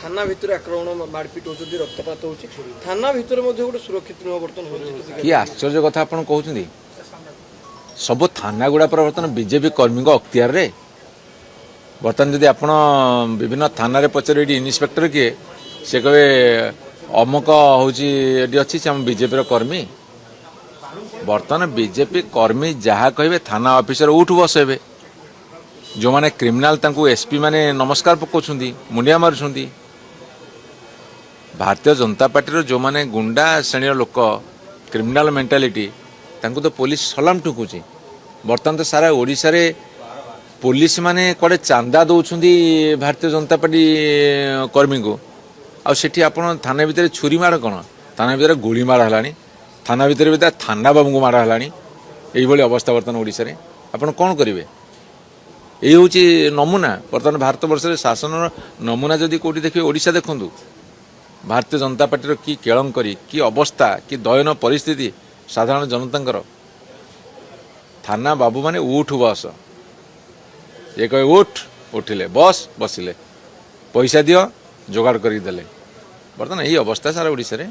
थाना भितर आक्रमण मारपिट होती रक्तपात हो थाना भितर गोटे सुरक्षित नुह बर्तन कि आश्चर्य कथा आप कहते सब थाना गुड़ा पर बर्तमान बीजेपी कर्मी अख्तियार रे बर्तमान जदि आप विभिन्न थाना पचारे इन्स्पेक्टर किए से कहे अमुक हूँ अच्छी से आम बीजेपी कर्मी बर्तमान बीजेपी कर्मी जहाँ कहे थाना ऑफिसर उठ बसबे जो माने क्रिमिनाल तांको एसपी माने नमस्कार पकाउछुंदी मुंडिया मारुछुंदी भारतीय जनता पार्टी जो माने गुंडा श्रेणी लोक क्रिमिनाल मेंटालिटी तांको तो पुलिस सलाम ठुकुची बर्तमान तो सारा ओडिशा रे पुलिस माने कोडे चांदा दउछुंदी भारतीय जनता पार्टी कर्मी को आ सेठी आपण थाना भितर छुरी मार कोन थाना भितर गोली मार हलानी थाना भितर थाना बाबू को मार हलानी एई भली अवस्था बर्तमान ओडिशा रे आपण कोन करिवे ये हूँ नमूना बर्तमान भारत वर्ष शासन नमूना जदि कौटी देखिए ओडिशा देखु भारतीय जनता पार्टी की केलंकरी की अवस्था कि दयन परिस्थिति साधारण जनता थाना बाबू माने उठ बस ये कहे उठ उठिले बस बसिले पैसा दियो जोगाड़ करदेले बर्तमान यही अवस्था सारा ओडिशा रे।